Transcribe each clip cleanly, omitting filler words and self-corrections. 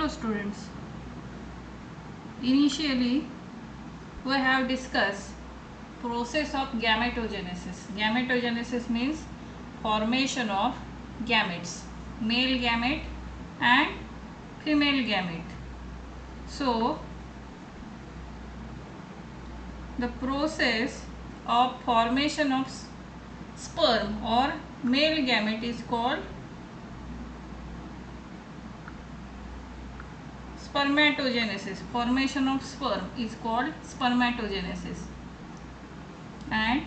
Hello students, initially we have discussed process of gametogenesis. Gametogenesis means formation of gametes, male gamete and female gamete. So the process of formation of sperm or male gamete is called spermatogenesis. Formation of sperm is called spermatogenesis, and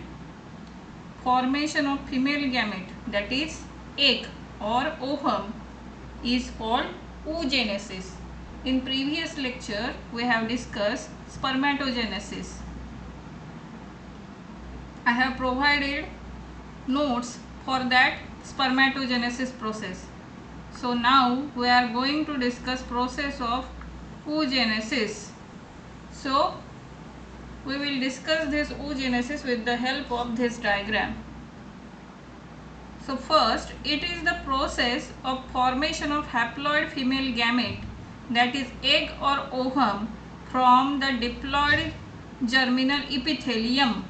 formation of female gamete, that is egg or ovum, is called oogenesis. In previous lecture we have discussed spermatogenesis. I have provided notes for that spermatogenesis process. So now we are going to discuss process of oogenesis. So we will discuss this oogenesis with the help of this diagram. So first, it is the process of formation of haploid female gamete, that is egg or ovum, from the diploid germinal epithelium.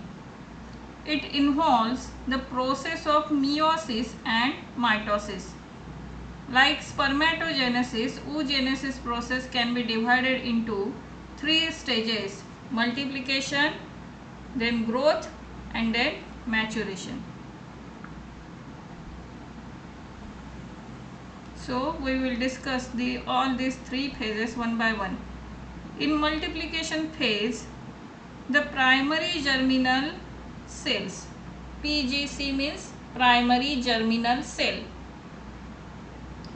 It involves the process of meiosis and mitosis. Like spermatogenesis, oogenesis process can be divided into 3 stages: multiplication, then growth, and then maturation. So we will discuss all these 3 phases one by one. In multiplication phase, the primary germinal cells, PGC means primary germinal cell,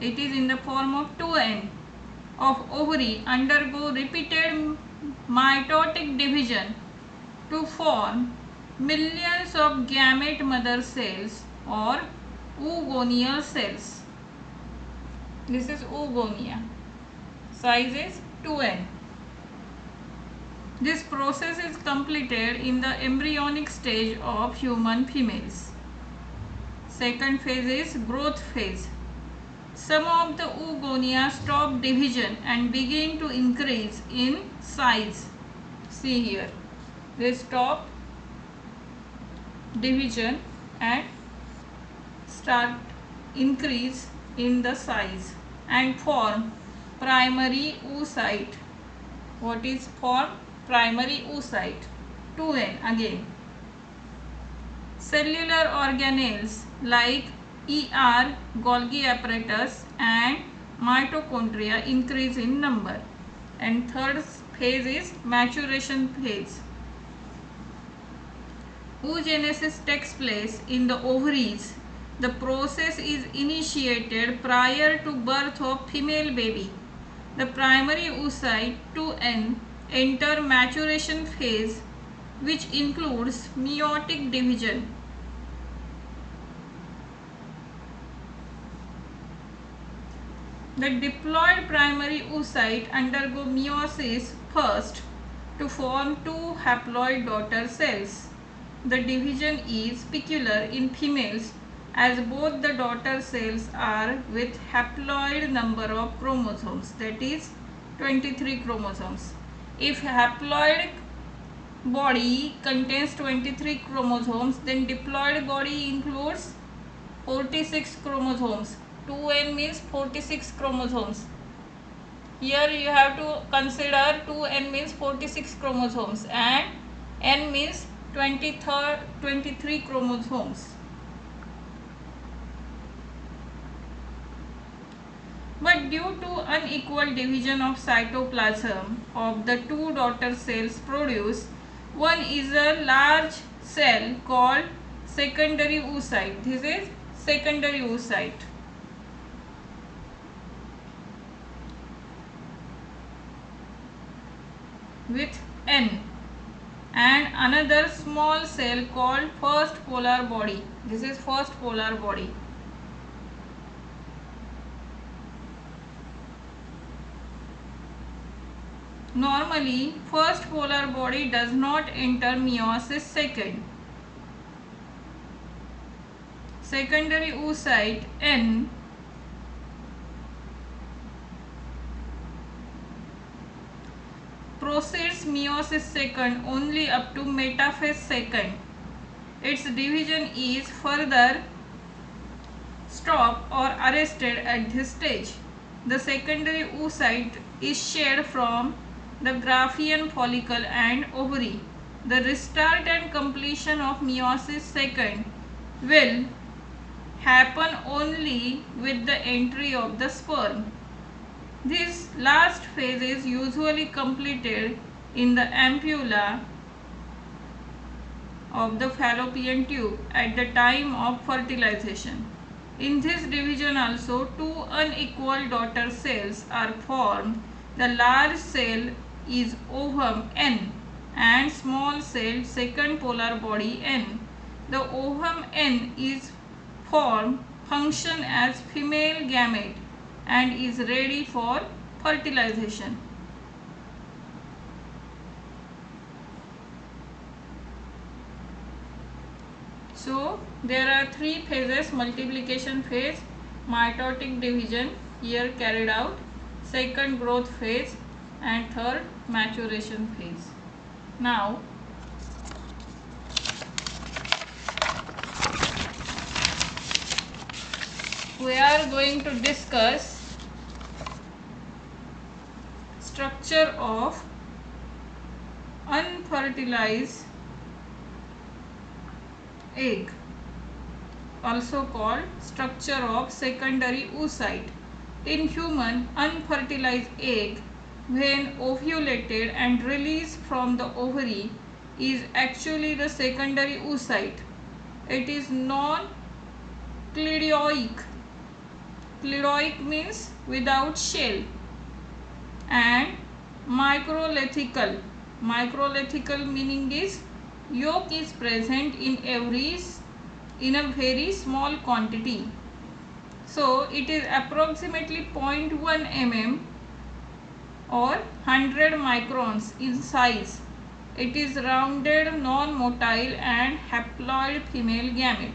it is in the form of 2n of ovary, undergo repeated mitotic division to form millions of gamete mother cells or oogonia cells. This is oogonia. Size is 2n. This process is completed in the embryonic stage of human females. Second phase is growth phase. Some of the oogonia stop division and begin to increase in size. See here, they stop division and start increase in the size and form primary oocyte. What is form? Primary oocyte. 2n again. Cellular organelles like ER, Golgi apparatus and mitochondria increase in number. And third phase is maturation phase. Oogenesis takes place in the ovaries. The process is initiated prior to birth of female baby. The primary oocyte 2n enter maturation phase, which includes meiotic division. The diploid primary oocyte undergo meiosis first to form 2 haploid daughter cells. The division is peculiar in females as both the daughter cells are with haploid number of chromosomes, that is 23 chromosomes. If haploid body contains 23 chromosomes, then diploid body includes 46 chromosomes. 2n means 46 chromosomes. Here you have to consider 2n means 46 chromosomes and n means 23 chromosomes. But due to unequal division of cytoplasm of the 2 daughter cells produced, one is a large cell called secondary oocyte. This is secondary oocyte. With N, and another small cell called first polar body. This is first polar body. Normally, first polar body does not enter meiosis second. Secondary oocyte N proceeds meiosis second only up to metaphase second. Its division is further stopped or arrested at this stage. The secondary oocyte is shed from the Graafian follicle and ovary. The restart and completion of meiosis second will happen only with the entry of the sperm. This last phase is usually completed in the ampulla of the fallopian tube at the time of fertilization. In this division also two unequal daughter cells are formed. The large cell is ovum N and small cell second polar body N. The ovum N is formed, function as female gamete and is ready for fertilization. So there are three phases: multiplication phase, mitotic division here carried out, second growth phase, and third maturation phase. Now we are going to discuss structure of unfertilized egg, also called structure of secondary oocyte. In human, unfertilized egg, when ovulated and released from the ovary, is actually the secondary oocyte. It is non-cleidioic. Cleidioic means without shell, and microlethical. Microlethical meaning is yolk is present in a very small quantity. So it is approximately 0.1 mm or 100 microns in size. It is rounded, non-motile and haploid female gamete.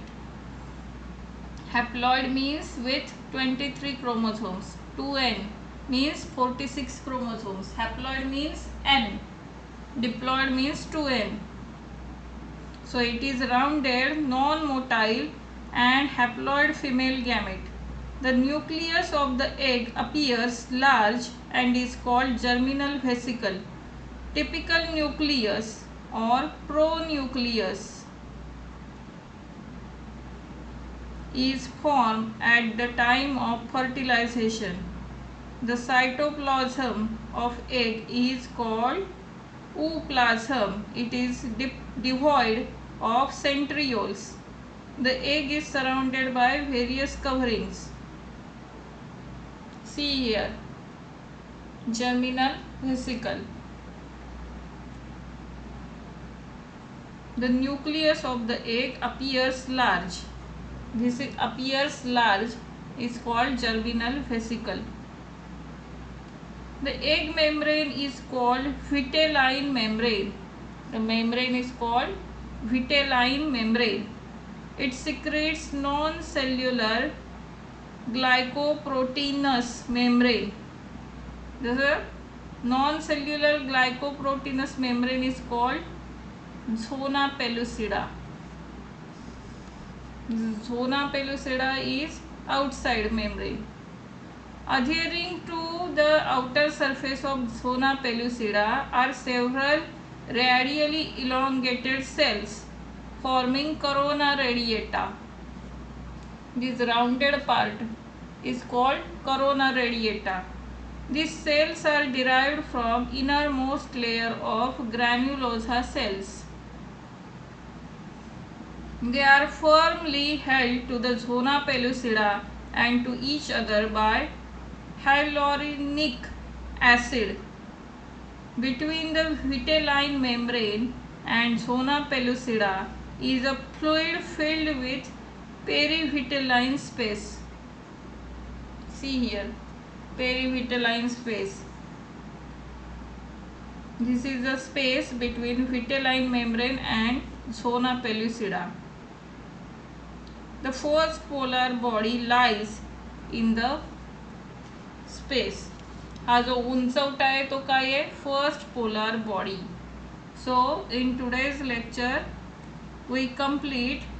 Haploid means with 23 chromosomes. 2n means 46 chromosomes. Haploid means n. Diploid means 2n. So it is rounded, non-motile and haploid female gamete. The nucleus of the egg appears large and is called germinal vesicle. Typical nucleus or pronucleus is formed at the time of fertilization. The cytoplasm of egg is called ooplasm. It is devoid of centrioles. The egg is surrounded by various coverings. See here, germinal vesicle. The nucleus of the egg appears large. This appears large is called germinal vesicle. The egg membrane is called vitelline membrane. The membrane is called vitelline membrane. It secretes non-cellular glycoproteinous membrane. The non-cellular glycoproteinous membrane is called zona pellucida. Zona pellucida is outside membrane. Adhering to the outer surface of zona pellucida are several radially elongated cells forming corona radiata. This rounded part is called corona radiata. These cells are derived from innermost layer of granulosa cells. They are firmly held to the zona pellucida and to each other by hyaluronic acid. Between the vitelline membrane and zona pellucida is a fluid filled with perivitelline space. See here, perivitelline space. This is the space between vitelline membrane and zona pellucida. The first polar body lies in the space. हा जो उंचवटा आहे तो काय आहे, first polar body. So in today's lecture we complete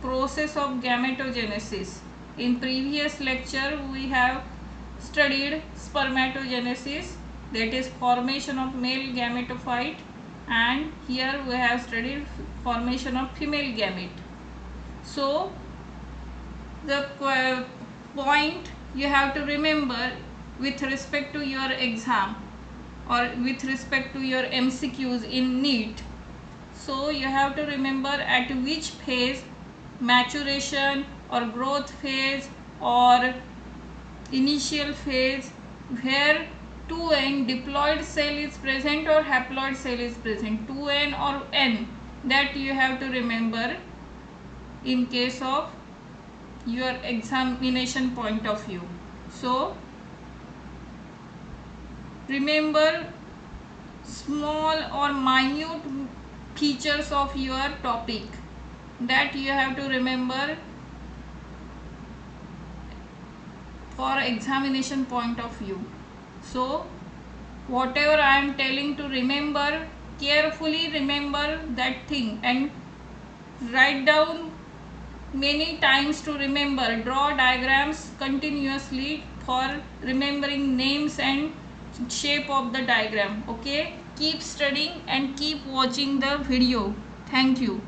process of gametogenesis. In previous lecture we have studied spermatogenesis, that is formation of male gametophyte, and here we have studied formation of female gamete. So the point you have to remember with respect to your exam or with respect to your MCQs in NEET, so you have to remember at which phase, maturation or growth phase or initial phase, where 2n diploid cell is present or haploid cell is present, 2n or n, that you have to remember in case of your examination point of view. So remember small or minute features of your topic, that you have to remember for examination point of view. So whatever I am telling to remember, carefully remember that thing and write down many times to remember. Draw diagrams continuously for remembering names and shape of the diagram. Okay, keep studying and keep watching the video. Thank you.